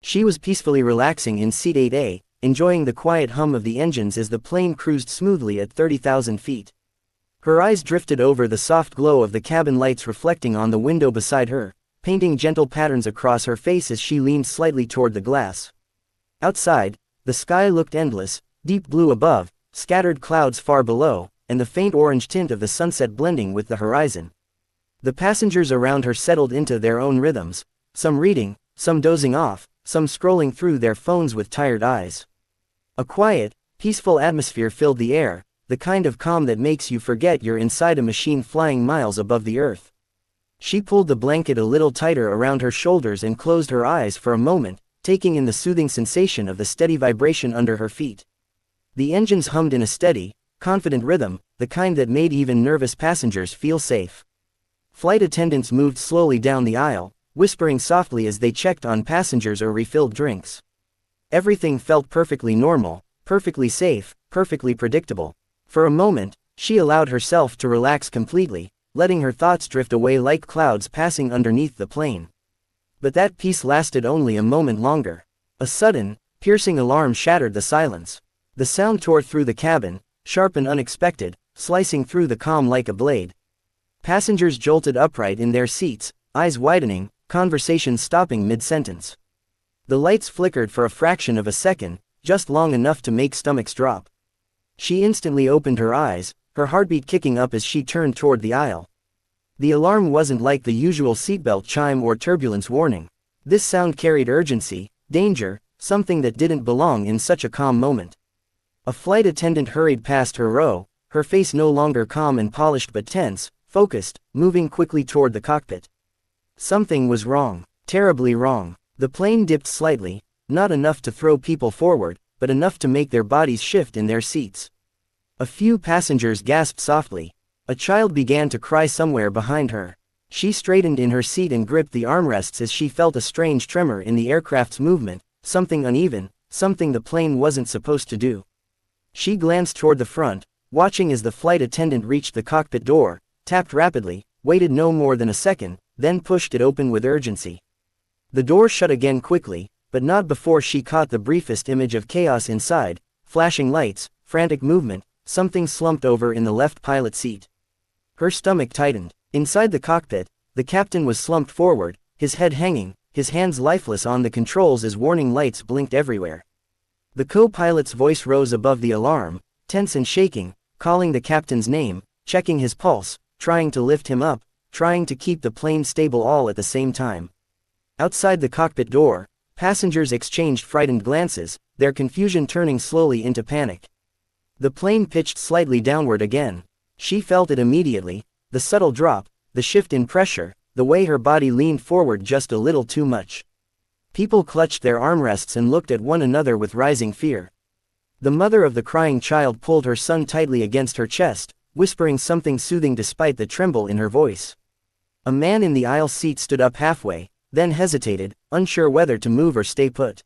She was peacefully relaxing in seat 8A, enjoying the quiet hum of the engines as the plane cruised smoothly at 30,000 feet. Her eyes drifted over the soft glow of the cabin lights reflecting on the window beside her, painting gentle patterns across her face as she leaned slightly toward the glass. Outside, the sky looked endless, deep blue above, scattered clouds far below, and the faint orange tint of the sunset blending with the horizon. The passengers around her settled into their own rhythms, some reading, some dozing off, some scrolling through their phones with tired eyes. A quiet, peaceful atmosphere filled the air, the kind of calm that makes you forget you're inside a machine flying miles above the earth. She pulled the blanket a little tighter around her shoulders and closed her eyes for a moment, taking in the soothing sensation of the steady vibration under her feet. The engines hummed in a steady, confident rhythm, the kind that made even nervous passengers feel safe. Flight attendants moved slowly down the aisle, whispering softly as they checked on passengers or refilled drinks. Everything felt perfectly normal, perfectly safe, perfectly predictable. For a moment, she allowed herself to relax completely, letting her thoughts drift away like clouds passing underneath the plane. But that peace lasted only a moment longer. A sudden, piercing alarm shattered the silence. The sound tore through the cabin, sharp and unexpected, slicing through the calm like a blade. Passengers jolted upright in their seats, eyes widening, conversation stopping mid-sentence. The lights flickered for a fraction of a second, just long enough to make stomachs drop. She instantly opened her eyes, her heartbeat kicking up as she turned toward the aisle. The alarm wasn't like the usual seatbelt chime or turbulence warning. This sound carried urgency, danger, something that didn't belong in such a calm moment. A flight attendant hurried past her row, her face no longer calm and polished but tense, focused, moving quickly toward the cockpit. Something was wrong, terribly wrong. The plane dipped slightly, not enough to throw people forward, but enough to make their bodies shift in their seats. A few passengers gasped softly. A child began to cry somewhere behind her. She straightened in her seat and gripped the armrests as she felt a strange tremor in the aircraft's movement, something uneven, something the plane wasn't supposed to do. She glanced toward the front, watching as the flight attendant reached the cockpit door, tapped rapidly, waited no more than a second, then pushed it open with urgency. The door shut again quickly, but not before she caught the briefest image of chaos inside: flashing lights, frantic movement, something slumped over in the left pilot seat. Her stomach tightened. Inside the cockpit, the captain was slumped forward, his head hanging, his hands lifeless on the controls as warning lights blinked everywhere. The co-pilot's voice rose above the alarm, tense and shaking, calling the captain's name, checking his pulse, trying to lift him up, trying to keep the plane stable all at the same time. Outside the cockpit door, passengers exchanged frightened glances, their confusion turning slowly into panic. The plane pitched slightly downward again. She felt it immediately, the subtle drop, the shift in pressure, the way her body leaned forward just a little too much. People clutched their armrests and looked at one another with rising fear. The mother of the crying child pulled her son tightly against her chest, whispering something soothing despite the tremble in her voice. A man in the aisle seat stood up halfway, then hesitated, unsure whether to move or stay put.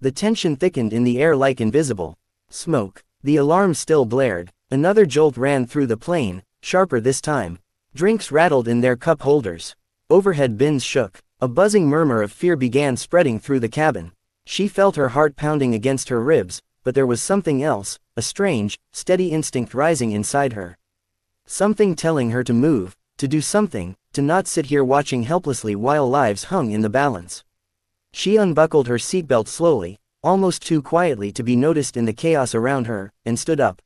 The tension thickened in the air like invisible smoke. The alarm still blared. Another jolt ran through the plane, sharper this time. Drinks rattled in their cup holders. Overhead bins shook. A buzzing murmur of fear began spreading through the cabin. She felt her heart pounding against her ribs, but there was something else, a strange, steady instinct rising inside her. Something telling her to move, to do something, to not sit here watching helplessly while lives hung in the balance. She unbuckled her seatbelt slowly, almost too quietly to be noticed in the chaos around her, and stood up.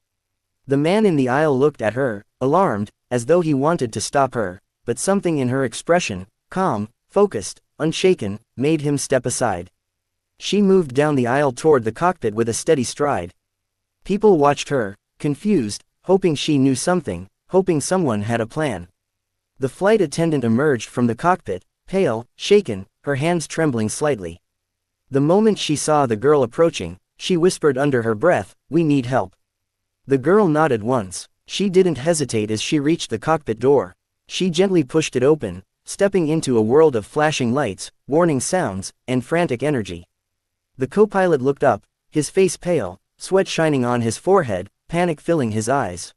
The man in the aisle looked at her, alarmed, as though he wanted to stop her, but something in her expression, calm, focused, unshaken, made him step aside. She moved down the aisle toward the cockpit with a steady stride. People watched her, confused, hoping she knew something, hoping someone had a plan. The flight attendant emerged from the cockpit, pale, shaken, her hands trembling slightly. The moment she saw the girl approaching, she whispered under her breath, "We need help." The girl nodded once. She didn't hesitate as she reached the cockpit door. She gently pushed it open, stepping into a world of flashing lights, warning sounds, and frantic energy. The co-pilot looked up, his face pale, sweat shining on his forehead, panic filling his eyes.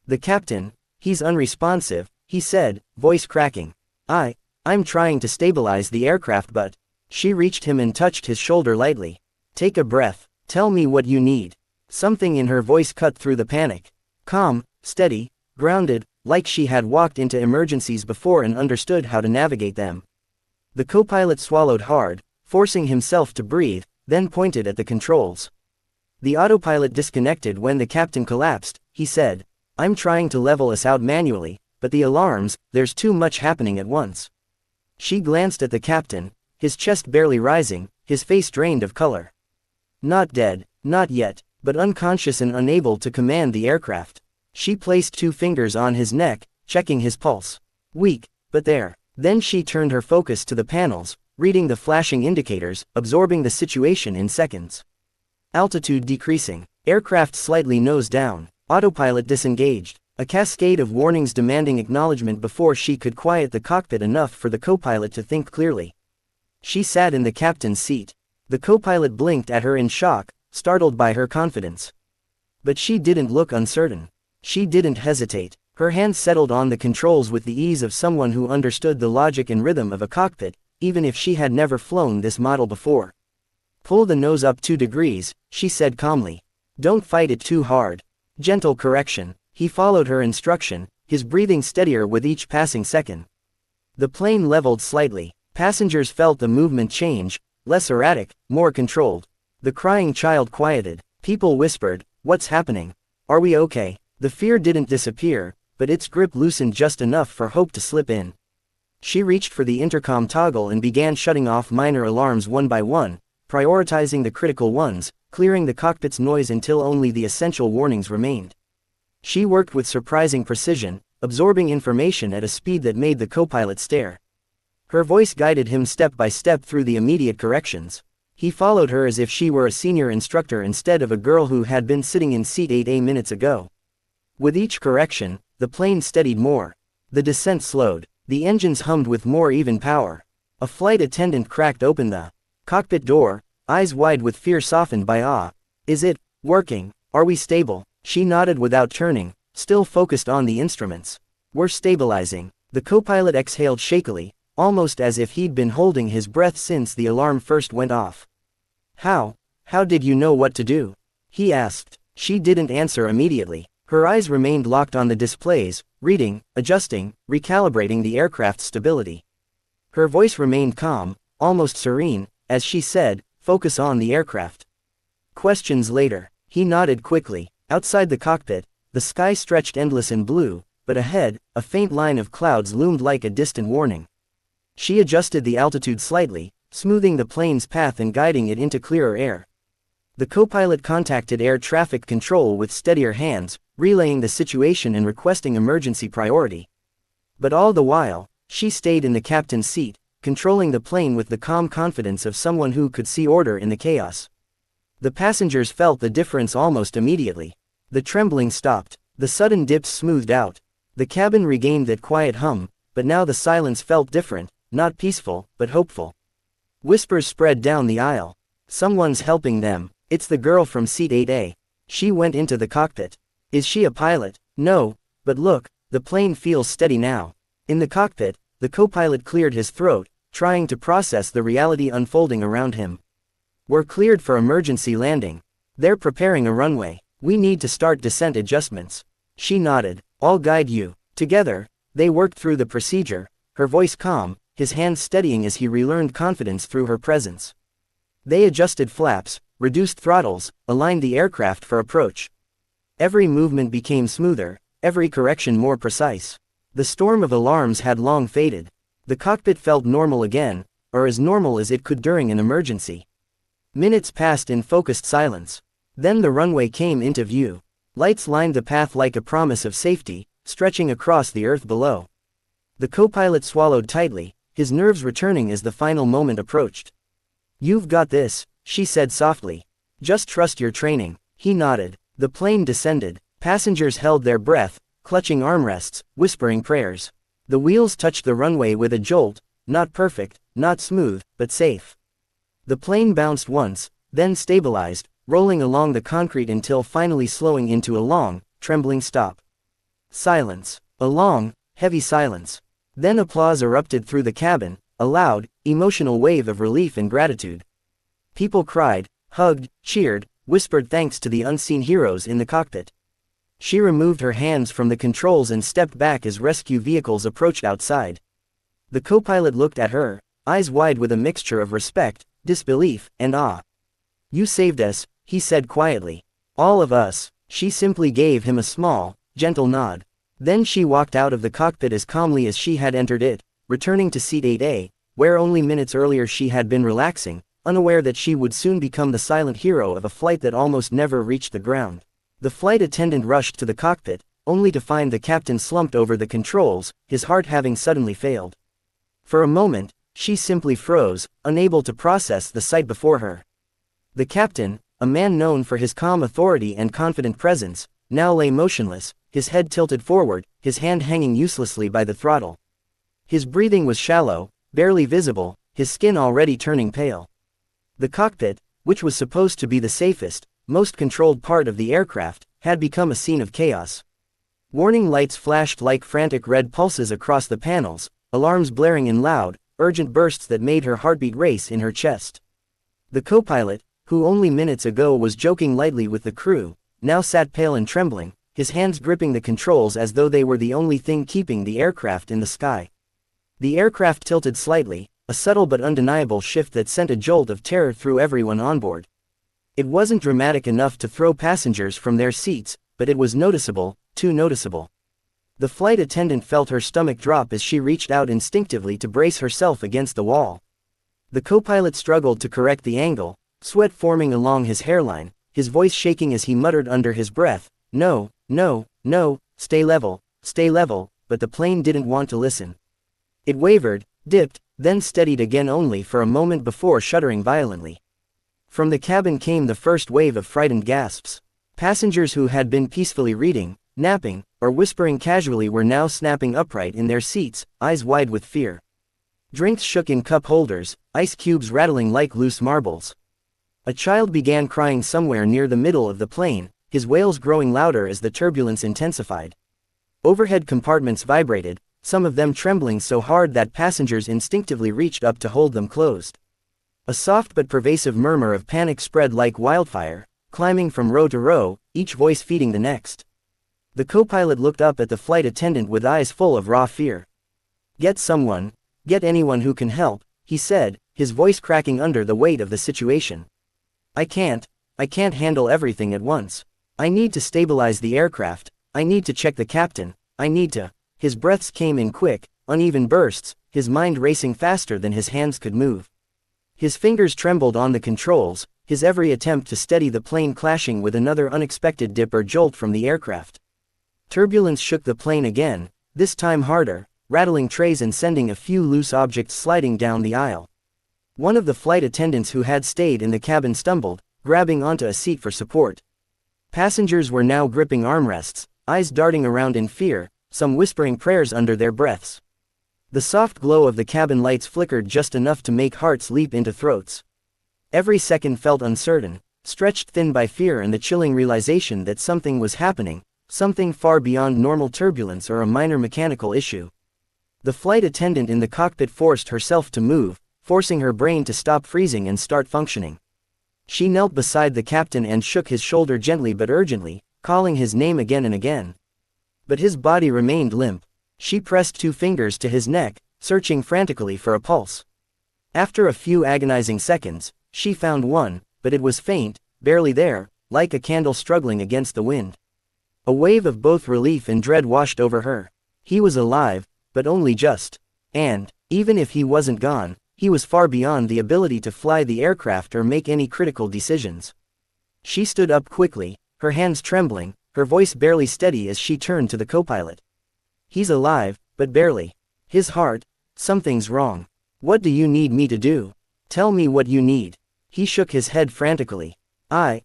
"The captain, he's unresponsive," he said, voice cracking. I'm trying to stabilize the aircraft but..." She reached him and touched his shoulder lightly. Take a breath. Tell me what you need. Something in her voice cut through the panic. Calm, steady, grounded, like she had walked into emergencies before and understood how to navigate them. The co-pilot swallowed hard, forcing himself to breathe, then pointed at the controls. The autopilot disconnected when the captain collapsed. He said, I'm trying to level us out manually, but the alarms, there's too much happening at once. She glanced at the captain, his chest barely rising, his face drained of color. Not dead, not yet, but unconscious and unable to command the aircraft. She placed 2 fingers on his neck, checking his pulse. Weak, but there. Then she turned her focus to the panels, reading the flashing indicators, absorbing the situation in seconds. Altitude decreasing. Aircraft slightly nose down. Autopilot disengaged. A cascade of warnings demanding acknowledgement before she could quiet the cockpit enough for the co-pilot to think clearly. She sat in the captain's seat. The co-pilot blinked at her in shock, startled by her confidence. But she didn't look uncertain. She didn't hesitate. Her hands settled on the controls with the ease of someone who understood the logic and rhythm of a cockpit, even if she had never flown this model before. Pull the nose up 2 degrees, she said calmly. Don't fight it too hard. Gentle correction. He followed her instruction, his breathing steadier with each passing second. The plane leveled slightly. Passengers felt the movement change, less erratic, more controlled. The crying child quieted. People whispered, what's happening? Are we okay? The fear didn't disappear, but its grip loosened just enough for hope to slip in. She reached for the intercom toggle and began shutting off minor alarms one by one, prioritizing the critical ones, clearing the cockpit's noise until only the essential warnings remained. She worked with surprising precision, absorbing information at a speed that made the co-pilot stare. Her voice guided him step by step through the immediate corrections. He followed her as if she were a senior instructor instead of a girl who had been sitting in seat 8A minutes ago. With each correction, the plane steadied more. The descent slowed. The engines hummed with more even power. A flight attendant cracked open the cockpit door, eyes wide with fear softened by awe. Is it working? Are we stable? She nodded without turning, still focused on the instruments. We're stabilizing. The co-pilot exhaled shakily, almost as if he'd been holding his breath since the alarm first went off. How did you know what to do? He asked. She didn't answer immediately. Her eyes remained locked on the displays, reading, adjusting, recalibrating the aircraft's stability. Her voice remained calm, almost serene, as she said, focus on the aircraft. Questions later. He nodded quickly. Outside the cockpit, the sky stretched endless in blue, but ahead, a faint line of clouds loomed like a distant warning. She adjusted the altitude slightly, smoothing the plane's path and guiding it into clearer air. The co-pilot contacted air traffic control with steadier hands, relaying the situation and requesting emergency priority. But all the while, she stayed in the captain's seat, controlling the plane with the calm confidence of someone who could see order in the chaos. The passengers felt the difference almost immediately. The trembling stopped. The sudden dips smoothed out. The cabin regained that quiet hum, but now the silence felt different, not peaceful, but hopeful. Whispers spread down the aisle. Someone's helping them. It's the girl from seat 8A. She went into the cockpit. Is she a pilot? No, but look, the plane feels steady now. In the cockpit, the co-pilot cleared his throat, trying to process the reality unfolding around him. We're cleared for emergency landing. They're preparing a runway. We need to start descent adjustments. She nodded. I'll guide you. Together, they worked through the procedure, her voice calm, his hands steadying as he relearned confidence through her presence. They adjusted flaps, reduced throttles, aligned the aircraft for approach. Every movement became smoother, every correction more precise. The storm of alarms had long faded. The cockpit felt normal again, or as normal as it could during an emergency. Minutes passed in focused silence. Then the runway came into view. Lights lined the path like a promise of safety, stretching across the earth below. The co-pilot swallowed tightly, his nerves returning as the final moment approached. You've got this, she said softly. Just trust your training. He nodded. The plane descended. Passengers held their breath, clutching armrests, whispering prayers. The wheels touched the runway with a jolt, not perfect, not smooth, but safe. The plane bounced once, then stabilized, rolling along the concrete until finally slowing into a long, trembling stop. Silence. A long, heavy silence. Then applause erupted through the cabin, a loud, emotional wave of relief and gratitude. People cried, hugged, cheered, whispered thanks to the unseen heroes in the cockpit. She removed her hands from the controls and stepped back as rescue vehicles approached outside. The co-pilot looked at her, eyes wide with a mixture of respect, disbelief, and awe. "You saved us," he said quietly. "All of us." She simply gave him a small, gentle nod. Then she walked out of the cockpit as calmly as she had entered it, returning to seat 8A, where only minutes earlier she had been relaxing, unaware that she would soon become the silent hero of a flight that almost never reached the ground. The flight attendant rushed to the cockpit, only to find the captain slumped over the controls, his heart having suddenly failed. For a moment, she simply froze, unable to process the sight before her. The captain, a man known for his calm authority and confident presence, now lay motionless, his head tilted forward, his hand hanging uselessly by the throttle. His breathing was shallow, barely visible, his skin already turning pale. The cockpit, which was supposed to be the safest, most controlled part of the aircraft, had become a scene of chaos. Warning lights flashed like frantic red pulses across the panels, alarms blaring in loud, urgent bursts that made her heartbeat race in her chest. The co-pilot, who only minutes ago was joking lightly with the crew, now sat pale and trembling, his hands gripping the controls as though they were the only thing keeping the aircraft in the sky. The aircraft tilted slightly, a subtle but undeniable shift that sent a jolt of terror through everyone on board. It wasn't dramatic enough to throw passengers from their seats, but it was noticeable, too noticeable. The flight attendant felt her stomach drop as she reached out instinctively to brace herself against the wall. The co-pilot struggled to correct the angle, sweat forming along his hairline, his voice shaking as he muttered under his breath, "No, no, no, stay level," but the plane didn't want to listen. It wavered, dipped, then steadied again only for a moment before shuddering violently. From the cabin came the first wave of frightened gasps. Passengers who had been peacefully reading, napping, or whispering casually were now snapping upright in their seats, eyes wide with fear. Drinks shook in cup holders, ice cubes rattling like loose marbles. A child began crying somewhere near the middle of the plane, his wails growing louder as the turbulence intensified. Overhead compartments vibrated, some of them trembling so hard that passengers instinctively reached up to hold them closed. A soft but pervasive murmur of panic spread like wildfire, climbing from row to row, each voice feeding the next. The co-pilot looked up at the flight attendant with eyes full of raw fear. "Get someone, get anyone who can help," he said, his voice cracking under the weight of the situation. I can't handle everything at once. I need to stabilize the aircraft, I need to check the captain, I need to." His breaths came in quick, uneven bursts, his mind racing faster than his hands could move. His fingers trembled on the controls, his every attempt to steady the plane clashing with another unexpected dip or jolt from the aircraft. Turbulence shook the plane again, this time harder, rattling trays and sending a few loose objects sliding down the aisle. One of the flight attendants who had stayed in the cabin stumbled, grabbing onto a seat for support. Passengers were now gripping armrests, eyes darting around in fear, some whispering prayers under their breaths. The soft glow of the cabin lights flickered just enough to make hearts leap into throats. Every second felt uncertain, stretched thin by fear and the chilling realization that something was happening, something far beyond normal turbulence or a minor mechanical issue. The flight attendant in the cockpit forced herself to move, forcing her brain to stop freezing and start functioning. She knelt beside the captain and shook his shoulder gently but urgently, calling his name again and again. But his body remained limp. She pressed 2 fingers to his neck, searching frantically for a pulse. After a few agonizing seconds, she found one, but it was faint, barely there, like a candle struggling against the wind. A wave of both relief and dread washed over her. He was alive, but only just. And, even if he wasn't gone, he was far beyond the ability to fly the aircraft or make any critical decisions. She stood up quickly, her hands trembling, her voice barely steady as she turned to the co-pilot. "He's alive, but barely. His heart, something's wrong. What do you need me to do? Tell me what you need." He shook his head frantically. I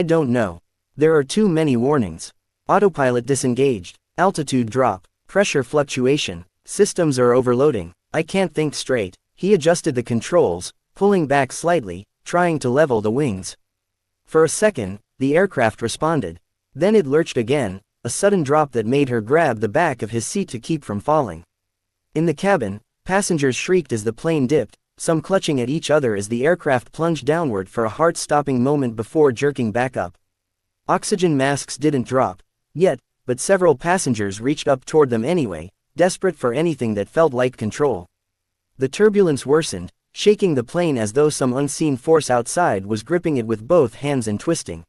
don't know. There are too many warnings. Autopilot disengaged, altitude drop, pressure fluctuation, systems are overloading. I can't think straight." He adjusted the controls, pulling back slightly, trying to level the wings. For a second, the aircraft responded. Then it lurched again, a sudden drop that made her grab the back of his seat to keep from falling. In the cabin, Passengers shrieked as the plane dipped, some clutching at each other as the aircraft plunged downward for a heart-stopping moment before jerking back up. Oxygen masks didn't drop yet, but several passengers reached up toward them anyway, desperate for anything that felt like control. The turbulence worsened, shaking the plane as though some unseen force outside was gripping it with both hands and twisting.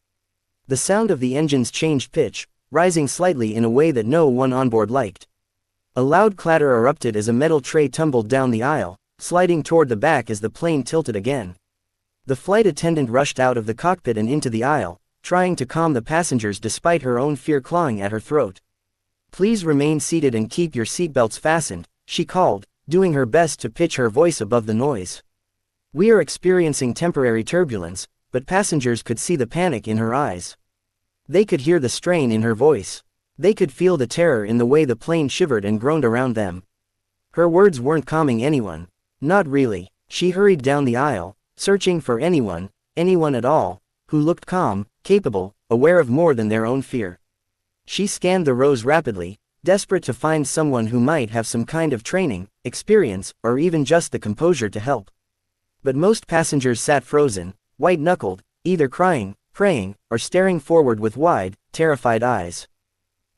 The sound of the engines changed pitch, rising slightly in a way that no one on board liked. A loud clatter erupted as a metal tray tumbled down the aisle, sliding toward the back as the plane tilted again. The flight attendant rushed out of the cockpit and into the aisle, trying to calm the passengers despite her own fear clawing at her throat. "Please remain seated and keep your seatbelts fastened," she called, doing her best to pitch her voice above the noise. "We are experiencing temporary turbulence," but passengers could see the panic in her eyes. They could hear the strain in her voice. They could feel the terror in the way the plane shivered and groaned around them. Her words weren't calming anyone. Not really. She hurried down the aisle, searching for anyone at all, who looked calm, capable, aware of more than their own fear. She scanned the rows rapidly, desperate to find someone who might have some kind of training, experience, or even just the composure to help. But most passengers sat frozen, white-knuckled, either crying, praying, or staring forward with wide, terrified eyes.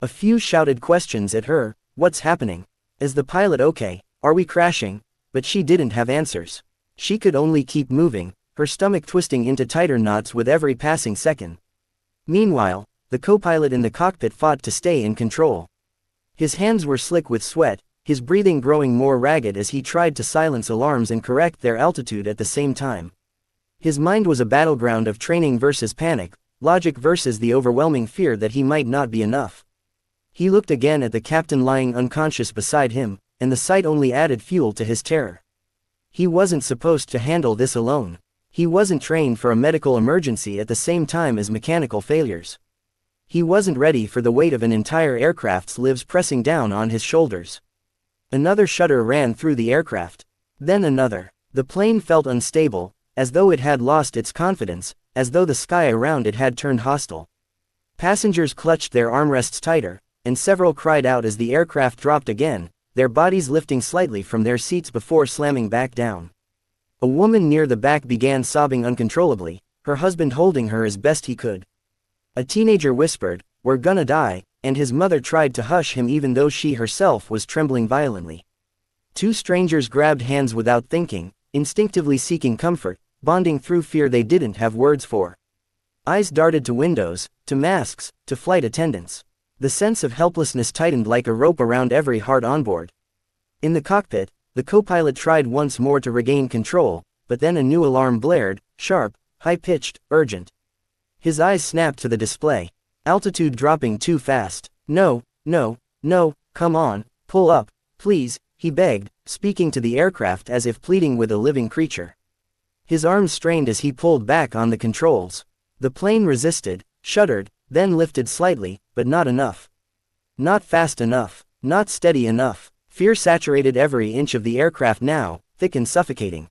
A few shouted questions at her. "What's happening? Is the pilot okay? Are we crashing?" But she didn't have answers. She could only keep moving, her stomach twisting into tighter knots with every passing second. Meanwhile, the co-pilot in the cockpit fought to stay in control. His hands were slick with sweat, his breathing growing more ragged as he tried to silence alarms and correct their altitude at the same time. His mind was a battleground of training versus panic, logic versus the overwhelming fear that he might not be enough. He looked again at the captain lying unconscious beside him, and the sight only added fuel to his terror. He wasn't supposed to handle this alone. He wasn't trained for a medical emergency at the same time as mechanical failures. He wasn't ready for the weight of an entire aircraft's lives pressing down on his shoulders. Another shudder ran through the aircraft. Then another. The plane felt unstable, as though it had lost its confidence, as though the sky around it had turned hostile. Passengers clutched their armrests tighter, and several cried out as the aircraft dropped again, their bodies lifting slightly from their seats before slamming back down. A woman near the back began sobbing uncontrollably, her husband holding her as best he could. A teenager whispered, "We're gonna die," and his mother tried to hush him even though she herself was trembling violently. Two strangers grabbed hands without thinking, instinctively seeking comfort, bonding through fear they didn't have words for. Eyes darted to windows, to masks, to flight attendants. The sense of helplessness tightened like a rope around every heart on board. In the cockpit, the co-pilot tried once more to regain control, but then a new alarm blared, sharp, high-pitched, urgent. His eyes snapped to the display. Altitude dropping too fast. "No, no, no, come on, pull up, please," he begged, speaking to the aircraft as if pleading with a living creature. His arms strained as he pulled back on the controls. The plane resisted, shuddered, then lifted slightly, but not enough. Not fast enough. Not steady enough. Fear saturated every inch of the aircraft now, thick and suffocating.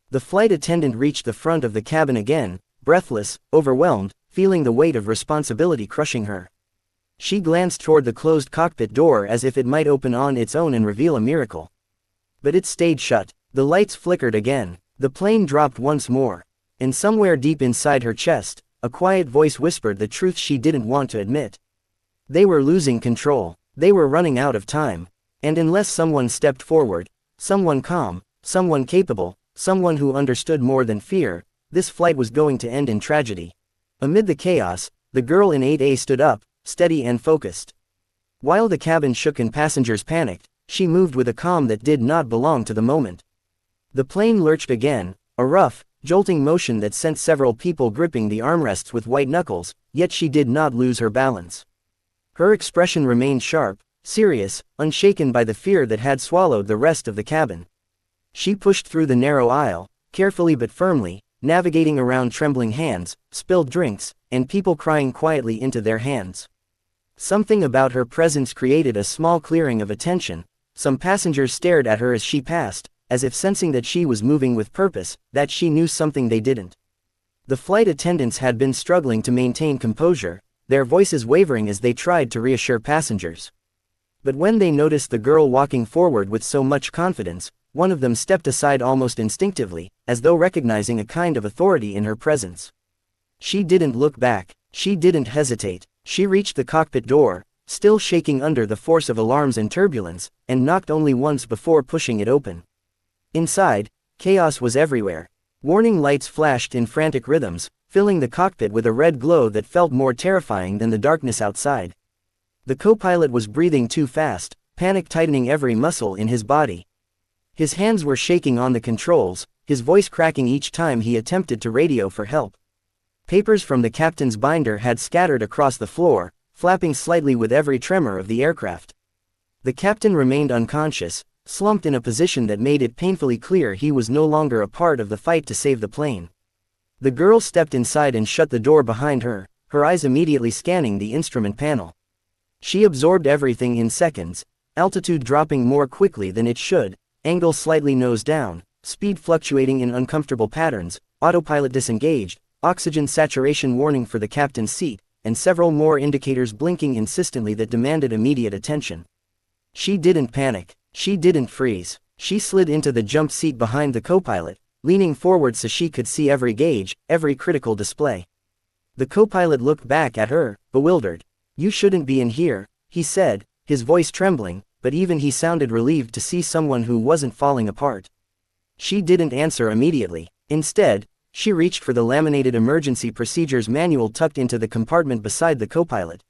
The flight attendant reached the front of the cabin again, breathless, overwhelmed, feeling the weight of responsibility crushing her. She glanced toward the closed cockpit door as if it might open on its own and reveal a miracle. But it stayed shut. The lights flickered again. The plane dropped once more. And somewhere deep inside her chest, a quiet voice whispered the truth she didn't want to admit. They were losing control. They were running out of time. And unless someone stepped forward, someone calm, someone capable, someone who understood more than fear, this flight was going to end in tragedy. Amid the chaos, the girl in 8A stood up, steady and focused. While the cabin shook and passengers panicked, she moved with a calm that did not belong to the moment. The plane lurched again, a rough, jolting motion that sent several people gripping the armrests with white knuckles, yet she did not lose her balance. Her expression remained sharp, serious, unshaken by the fear that had swallowed the rest of the cabin. She pushed through the narrow aisle, carefully but firmly, navigating around trembling hands, spilled drinks, and people crying quietly into their hands. Something about her presence created a small clearing of attention. Some passengers stared at her as she passed, as if sensing that she was moving with purpose, that she knew something they didn't. The flight attendants had been struggling to maintain composure, their voices wavering as they tried to reassure passengers. But when they noticed the girl walking forward with so much confidence, one of them stepped aside almost instinctively, as though recognizing a kind of authority in her presence. She didn't look back, she didn't hesitate, she reached the cockpit door, still shaking under the force of alarms and turbulence, and knocked only once before pushing it open. Inside, chaos was everywhere. Warning lights flashed in frantic rhythms, filling the cockpit with a red glow that felt more terrifying than the darkness outside. The co-pilot was breathing too fast, panic tightening every muscle in his body. His hands were shaking on the controls, his voice cracking each time he attempted to radio for help. Papers from the captain's binder had scattered across the floor, flapping slightly with every tremor of the aircraft. The captain remained unconscious, slumped in a position that made it painfully clear he was no longer a part of the fight to save the plane. The girl stepped inside and shut the door behind her, her eyes immediately scanning the instrument panel. She absorbed everything in seconds, altitude dropping more quickly than it should, angle slightly nose down, speed fluctuating in uncomfortable patterns, autopilot disengaged, oxygen saturation warning for the captain's seat, and several more indicators blinking insistently that demanded immediate attention. She didn't panic, she didn't freeze, she slid into the jump seat behind the co-pilot, leaning forward so she could see every gauge, every critical display. The co-pilot looked back at her, bewildered. "You shouldn't be in here," he said, his voice trembling, but even he sounded relieved to see someone who wasn't falling apart. She didn't answer immediately. Instead, she reached for the laminated emergency procedures manual tucked into the compartment beside the co-pilot.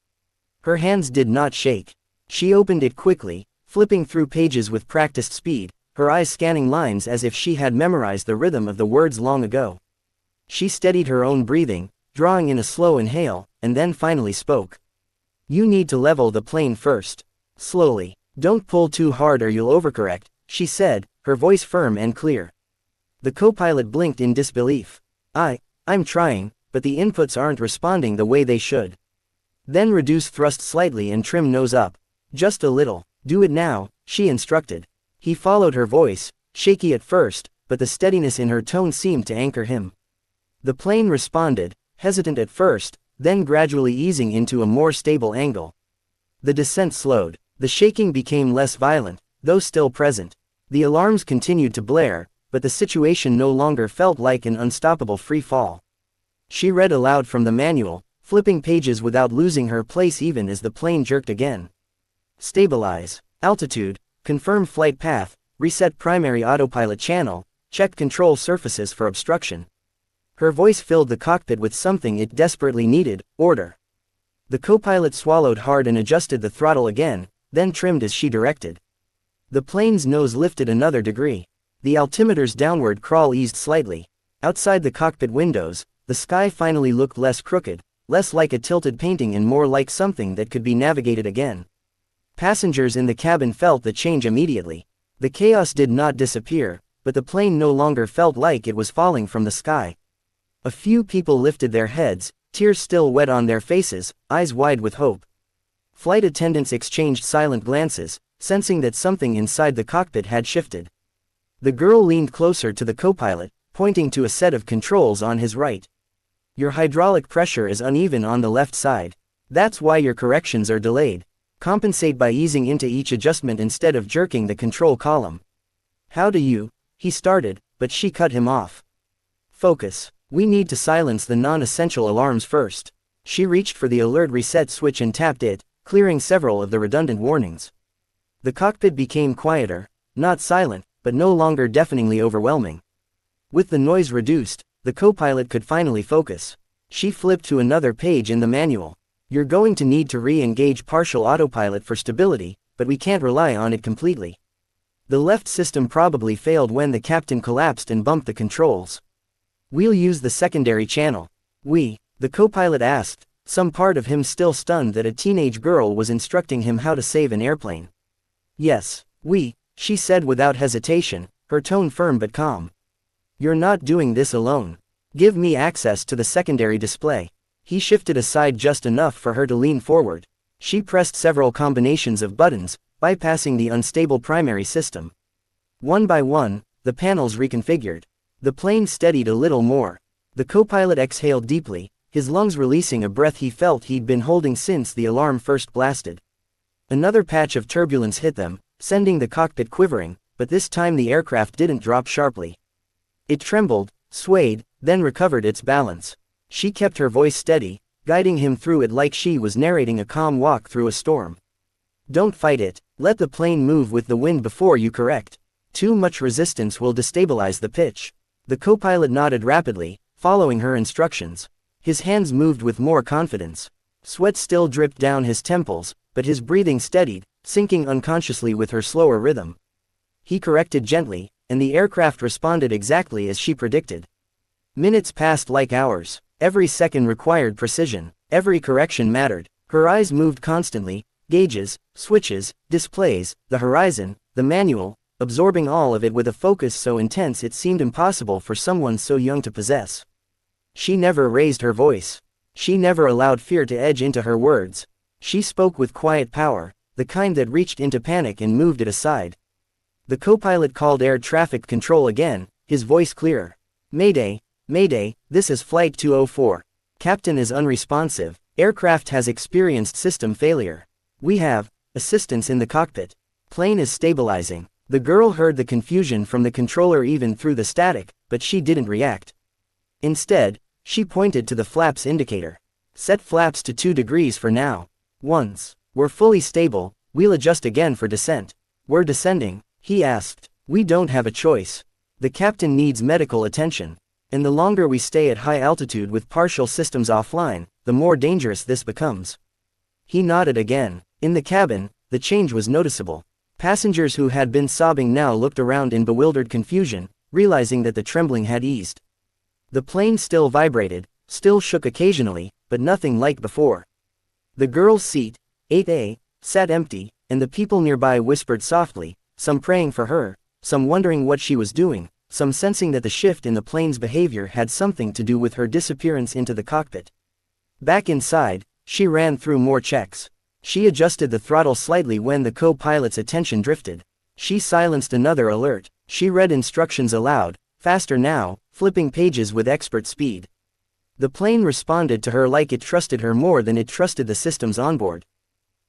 Her hands did not shake. She opened it quickly, flipping through pages with practiced speed, her eyes scanning lines as if she had memorized the rhythm of the words long ago. She steadied her own breathing, drawing in a slow inhale, and then finally spoke. "You need to level the plane first. Slowly. Don't pull too hard or you'll overcorrect," she said, her voice firm and clear. The co-pilot blinked in disbelief. I'm trying, but the inputs aren't responding the way they should." "Then reduce thrust slightly and trim nose up. Just a little. Do it now," she instructed. He followed her voice, shaky at first, but the steadiness in her tone seemed to anchor him. The plane responded, hesitant at first, then gradually easing into a more stable angle. The descent slowed. The shaking became less violent, though still present. The alarms continued to blare, but the situation no longer felt like an unstoppable free fall. She read aloud from the manual, flipping pages without losing her place even as the plane jerked again. "Stabilize. Altitude. Confirm flight path. Reset primary autopilot channel. Check control surfaces for obstruction." Her voice filled the cockpit with something it desperately needed: order. The co-pilot swallowed hard and adjusted the throttle again, then trimmed as she directed. The plane's nose lifted another degree. The altimeter's downward crawl eased slightly. Outside the cockpit windows, the sky finally looked less crooked, less like a tilted painting and more like something that could be navigated again. Passengers in the cabin felt the change immediately. The chaos did not disappear, but the plane no longer felt like it was falling from the sky. A few people lifted their heads, tears still wet on their faces, eyes wide with hope. Flight attendants exchanged silent glances, sensing that something inside the cockpit had shifted. The girl leaned closer to the co-pilot, pointing to a set of controls on his right. "Your hydraulic pressure is uneven on the left side. That's why your corrections are delayed. Compensate by easing into each adjustment instead of jerking the control column." "How do you?" he started, but she cut him off. "Focus. We need to silence the non-essential alarms first." She reached for the alert reset switch and tapped it, clearing several of the redundant warnings. The cockpit became quieter, not silent, but no longer deafeningly overwhelming. With the noise reduced, the co-pilot could finally focus. She flipped to another page in the manual. "You're going to need to re-engage partial autopilot for stability, but we can't rely on it completely. The left system probably failed when the captain collapsed and bumped the controls. We'll use the secondary channel." The co-pilot asked, some part of him still stunned that a teenage girl was instructing him how to save an airplane. "Yes, she said without hesitation, her tone firm but calm. "You're not doing this alone. Give me access to the secondary display." He shifted aside just enough for her to lean forward. She pressed several combinations of buttons, bypassing the unstable primary system. One by one, the panels reconfigured. The plane steadied a little more. The co-pilot exhaled deeply, his lungs releasing a breath he felt he'd been holding since the alarm first blasted. Another patch of turbulence hit them, sending the cockpit quivering, but this time the aircraft didn't drop sharply. It trembled, swayed, then recovered its balance. She kept her voice steady, guiding him through it like she was narrating a calm walk through a storm. Don't fight it, let the plane move with the wind before you correct. Too much resistance will destabilize the pitch. The co-pilot nodded rapidly, following her instructions. His hands moved with more confidence. Sweat still dripped down his temples, but his breathing steadied, syncing unconsciously with her slower rhythm. He corrected gently, and the aircraft responded exactly as she predicted. Minutes passed like hours. Every second required precision. Every correction mattered. Her eyes moved constantly, gauges, switches, displays, the horizon, the manual, absorbing all of it with a focus so intense it seemed impossible for someone so young to possess. She never raised her voice. She never allowed fear to edge into her words. She spoke with quiet power, the kind that reached into panic and moved it aside. The co-pilot called air traffic control again, his voice clearer. Mayday, Mayday, this is Flight 204. Captain is unresponsive. Aircraft has experienced system failure. We have assistance in the cockpit. Plane is stabilizing. The girl heard the confusion from the controller even through the static, but she didn't react. Instead, she pointed to the flaps indicator. Set flaps to 2 degrees for now. Once we're fully stable, we'll adjust again for descent. We're descending, he asked. We don't have a choice. The captain needs medical attention. And the longer we stay at high altitude with partial systems offline, the more dangerous this becomes. He nodded again. In the cabin, the change was noticeable. Passengers who had been sobbing now looked around in bewildered confusion, realizing that the trembling had eased. The plane still vibrated, still shook occasionally, but nothing like before. The girl's seat, 8A, sat empty, and the people nearby whispered softly, some praying for her, some wondering what she was doing, some sensing that the shift in the plane's behavior had something to do with her disappearance into the cockpit. Back inside, she ran through more checks. She adjusted the throttle slightly when the co-pilot's attention drifted. She silenced another alert. She read instructions aloud, faster now, flipping pages with expert speed. The plane responded to her like it trusted her more than it trusted the systems onboard.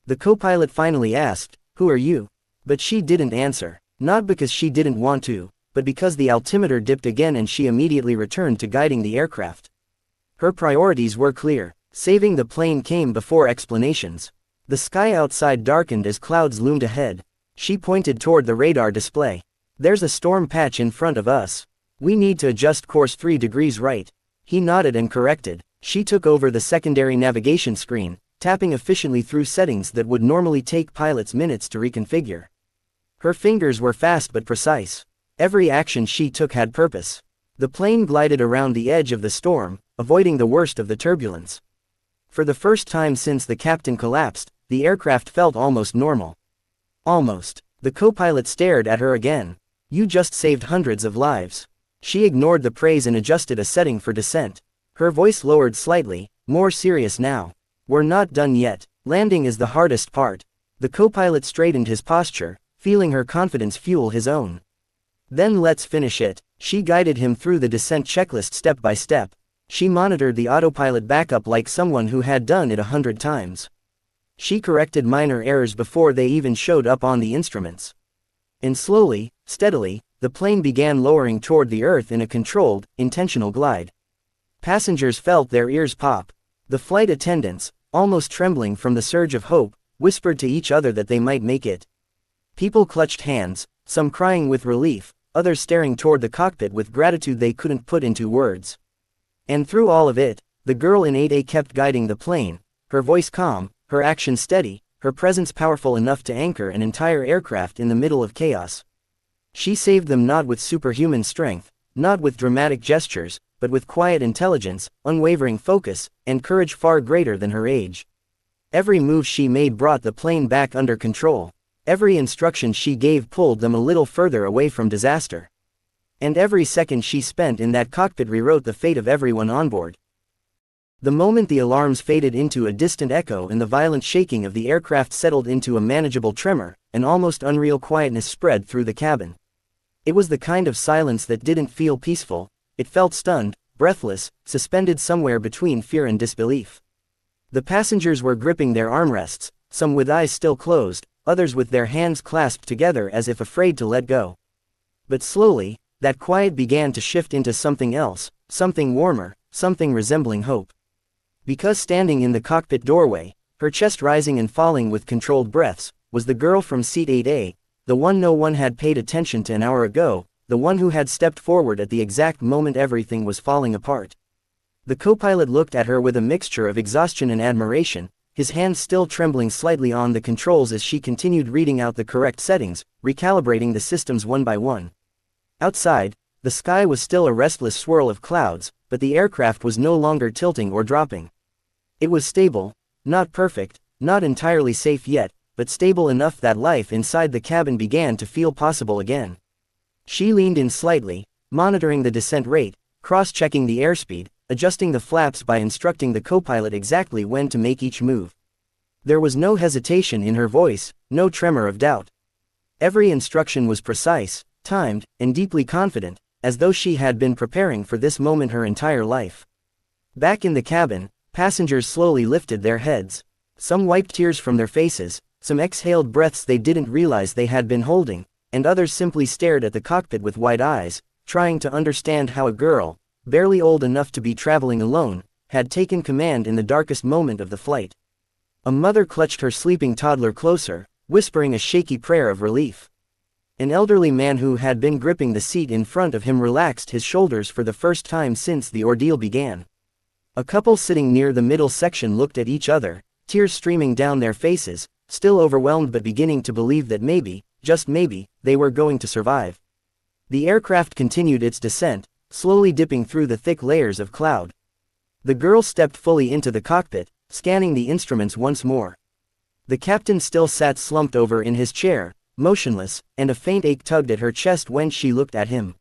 The co-pilot finally asked, "Who are you?" But she didn't answer. Not because she didn't want to, but because the altimeter dipped again and she immediately returned to guiding the aircraft. Her priorities were clear. Saving the plane came before explanations. The sky outside darkened as clouds loomed ahead. She pointed toward the radar display. There's a storm patch in front of us. We need to adjust course 3 degrees right. He nodded and corrected. She took over the secondary navigation screen, tapping efficiently through settings that would normally take pilots minutes to reconfigure. Her fingers were fast but precise. Every action she took had purpose. The plane glided around the edge of the storm, avoiding the worst of the turbulence. For the first time since the captain collapsed, the aircraft felt almost normal. Almost. The co-pilot stared at her again. You just saved hundreds of lives. She ignored the praise and adjusted a setting for descent. Her voice lowered slightly, more serious now. We're not done yet. Landing is the hardest part. The co-pilot straightened his posture, feeling her confidence fuel his own. Then let's finish it. She guided him through the descent checklist step by step. She monitored the autopilot backup like someone who had done it 100 times. She corrected minor errors before they even showed up on the instruments. And slowly, steadily, the plane began lowering toward the earth in a controlled, intentional glide. Passengers felt their ears pop. The flight attendants, almost trembling from the surge of hope, whispered to each other that they might make it. People clutched hands, some crying with relief, others staring toward the cockpit with gratitude they couldn't put into words. And through all of it, the girl in 8A kept guiding the plane, her voice calm, her action steady, her presence powerful enough to anchor an entire aircraft in the middle of chaos. She saved them not with superhuman strength, not with dramatic gestures, but with quiet intelligence, unwavering focus, and courage far greater than her age. Every move she made brought the plane back under control. Every instruction she gave pulled them a little further away from disaster. And every second she spent in that cockpit rewrote the fate of everyone on board. The moment the alarms faded into a distant echo and the violent shaking of the aircraft settled into a manageable tremor, an almost unreal quietness spread through the cabin. It was the kind of silence that didn't feel peaceful, it felt stunned, breathless, suspended somewhere between fear and disbelief. The passengers were gripping their armrests, some with eyes still closed, others with their hands clasped together as if afraid to let go. But slowly, that quiet began to shift into something else, something warmer, something resembling hope. Because standing in the cockpit doorway, her chest rising and falling with controlled breaths, was the girl from seat 8A, the one no one had paid attention to an hour ago, the one who had stepped forward at the exact moment everything was falling apart. The co-pilot looked at her with a mixture of exhaustion and admiration, his hands still trembling slightly on the controls as she continued reading out the correct settings, recalibrating the systems one by one. Outside, the sky was still a restless swirl of clouds, but the aircraft was no longer tilting or dropping. It was stable, not perfect, not entirely safe yet, but stable enough that life inside the cabin began to feel possible again. She leaned in slightly, monitoring the descent rate, cross-checking the airspeed, adjusting the flaps by instructing the co-pilot exactly when to make each move. There was no hesitation in her voice, no tremor of doubt. Every instruction was precise, timed, and deeply confident, as though she had been preparing for this moment her entire life. Back in the cabin, passengers slowly lifted their heads. Some wiped tears from their faces, some exhaled breaths they didn't realize they had been holding, and others simply stared at the cockpit with wide eyes, trying to understand how a girl, barely old enough to be traveling alone, had taken command in the darkest moment of the flight. A mother clutched her sleeping toddler closer, whispering a shaky prayer of relief. An elderly man who had been gripping the seat in front of him relaxed his shoulders for the first time since the ordeal began. A couple sitting near the middle section looked at each other, tears streaming down their faces, still overwhelmed but beginning to believe that maybe, just maybe, they were going to survive. The aircraft continued its descent, slowly dipping through the thick layers of cloud. The girl stepped fully into the cockpit, scanning the instruments once more. The captain still sat slumped over in his chair, motionless, and a faint ache tugged at her chest when she looked at him.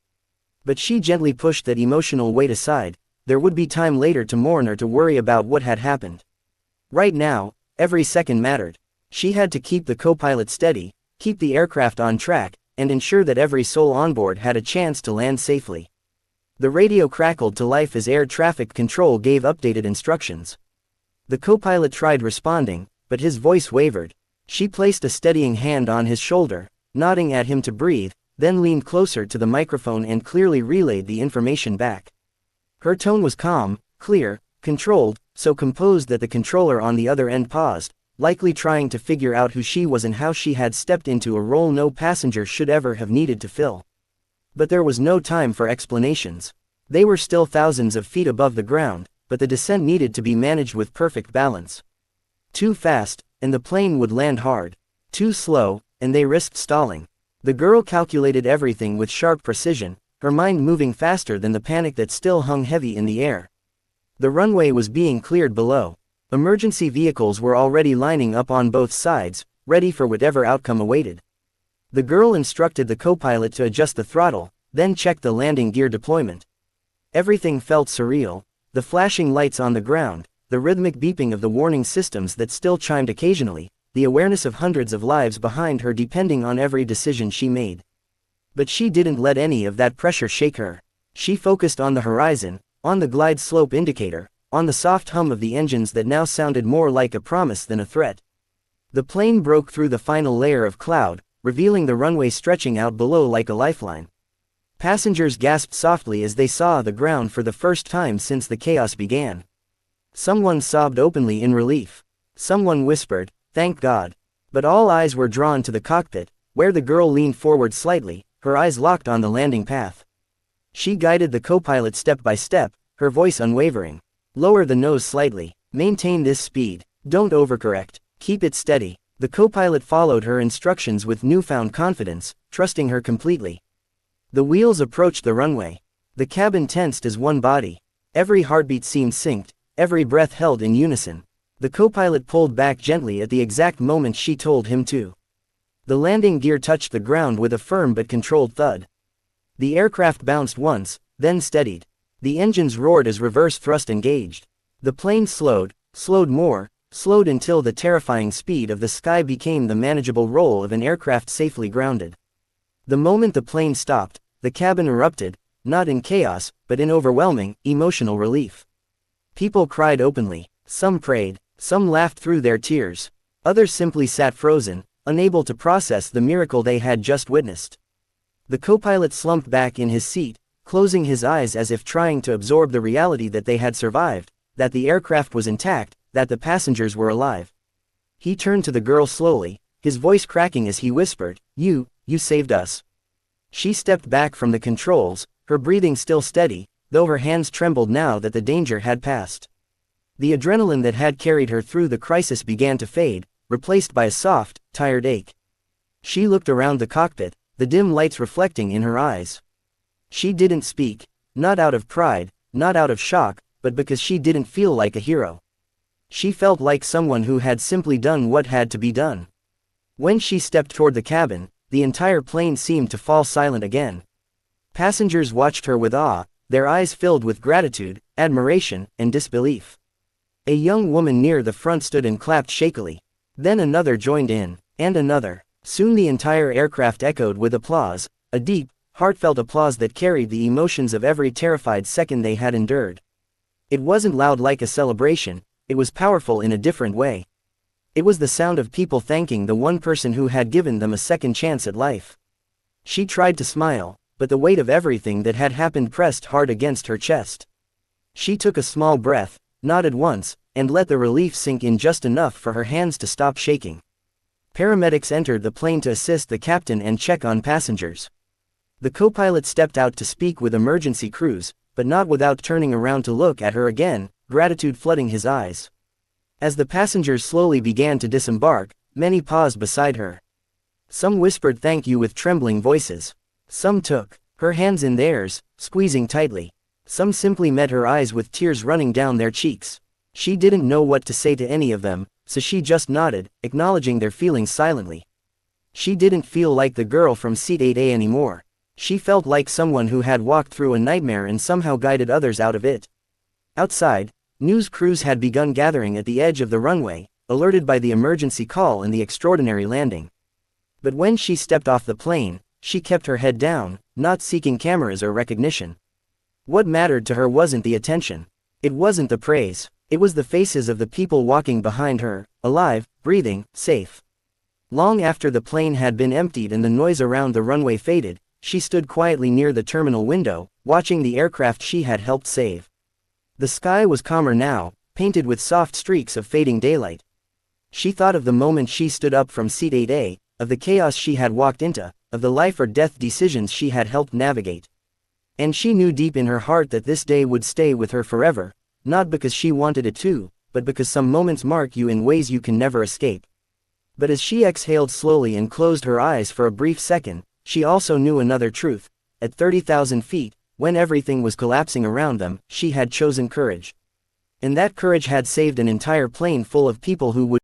But she gently pushed that emotional weight aside. There would be time later to mourn or to worry about what had happened. Right now, every second mattered. She had to keep the co-pilot steady, keep the aircraft on track, and ensure that every soul on board had a chance to land safely. The radio crackled to life as air traffic control gave updated instructions. The co-pilot tried responding, but his voice wavered. She placed a steadying hand on his shoulder, nodding at him to breathe, then leaned closer to the microphone and clearly relayed the information back. Her tone was calm, clear, controlled, so composed that the controller on the other end paused, likely trying to figure out who she was and how she had stepped into a role no passenger should ever have needed to fill. But there was no time for explanations. They were still thousands of feet above the ground, but the descent needed to be managed with perfect balance. Too fast, and the plane would land hard. Too slow, and they risked stalling. The girl calculated everything with sharp precision, her mind moving faster than the panic that still hung heavy in the air. The runway was being cleared below. Emergency vehicles were already lining up on both sides, ready for whatever outcome awaited. The girl instructed the co-pilot to adjust the throttle, then check the landing gear deployment. Everything felt surreal, the flashing lights on the ground, the rhythmic beeping of the warning systems that still chimed occasionally, the awareness of hundreds of lives behind her depending on every decision she made. But she didn't let any of that pressure shake her. She focused on the horizon, on the glide slope indicator, on the soft hum of the engines that now sounded more like a promise than a threat. The plane broke through the final layer of cloud, revealing the runway stretching out below like a lifeline. Passengers gasped softly as they saw the ground for the first time since the chaos began. Someone sobbed openly in relief. Someone whispered, "Thank God." But all eyes were drawn to the cockpit, where the girl leaned forward slightly, her eyes locked on the landing path. She guided the co-pilot step by step, her voice unwavering. "Lower the nose slightly. Maintain this speed. Don't overcorrect. Keep it steady." The co-pilot followed her instructions with newfound confidence, trusting her completely. The wheels approached the runway. The cabin tensed as one body. Every heartbeat seemed synced, every breath held in unison. The co-pilot pulled back gently at the exact moment she told him to. The landing gear touched the ground with a firm but controlled thud. The aircraft bounced once, then steadied. The engines roared as reverse thrust engaged. The plane slowed more, slowed until the terrifying speed of the sky became the manageable roll of an aircraft safely grounded. The moment the plane stopped, the cabin erupted, not in chaos, but in overwhelming, emotional relief. People cried openly, some prayed, some laughed through their tears. Others simply sat frozen, unable to process the miracle they had just witnessed. The co-pilot slumped back in his seat, closing his eyes as if trying to absorb the reality that they had survived, that the aircraft was intact, that the passengers were alive. He turned to the girl slowly, his voice cracking as he whispered, You saved us." She stepped back from the controls, her breathing still steady, though her hands trembled now that the danger had passed. The adrenaline that had carried her through the crisis began to fade, replaced by a soft, tired ache. She looked around the cockpit, the dim lights reflecting in her eyes. She didn't speak, not out of pride, not out of shock, but because she didn't feel like a hero. She felt like someone who had simply done what had to be done. When she stepped toward the cabin, the entire plane seemed to fall silent again. Passengers watched her with awe, their eyes filled with gratitude, admiration, and disbelief. A young woman near the front stood and clapped shakily. Then another joined in, and another. Soon the entire aircraft echoed with applause, a deep, heartfelt applause that carried the emotions of every terrified second they had endured. It wasn't loud like a celebration, it was powerful in a different way. It was the sound of people thanking the one person who had given them a second chance at life. She tried to smile, but the weight of everything that had happened pressed hard against her chest. She took a small breath, nodded once, and let the relief sink in just enough for her hands to stop shaking. Paramedics entered the plane to assist the captain and check on passengers. The co-pilot stepped out to speak with emergency crews, but not without turning around to look at her again, gratitude flooding his eyes. As the passengers slowly began to disembark, many paused beside her. Some whispered thank you with trembling voices. Some took her hands in theirs, squeezing tightly. Some simply met her eyes with tears running down their cheeks. She didn't know what to say to any of them, so she just nodded, acknowledging their feelings silently. She didn't feel like the girl from Seat 8A anymore. She felt like someone who had walked through a nightmare and somehow guided others out of it. Outside, news crews had begun gathering at the edge of the runway, alerted by the emergency call and the extraordinary landing. But when she stepped off the plane, she kept her head down, not seeking cameras or recognition. What mattered to her wasn't the attention. It wasn't the praise. It was the faces of the people walking behind her, alive, breathing, safe. Long after the plane had been emptied and the noise around the runway faded, she stood quietly near the terminal window, watching the aircraft she had helped save. The sky was calmer now, painted with soft streaks of fading daylight. She thought of the moment she stood up from Seat 8A, of the chaos she had walked into, of the life or death decisions she had helped navigate. And she knew deep in her heart that this day would stay with her forever, not because she wanted it to, but because some moments mark you in ways you can never escape. But as she exhaled slowly and closed her eyes for a brief second, she also knew another truth. At 30,000 feet, when everything was collapsing around them, she had chosen courage. And that courage had saved an entire plane full of people who would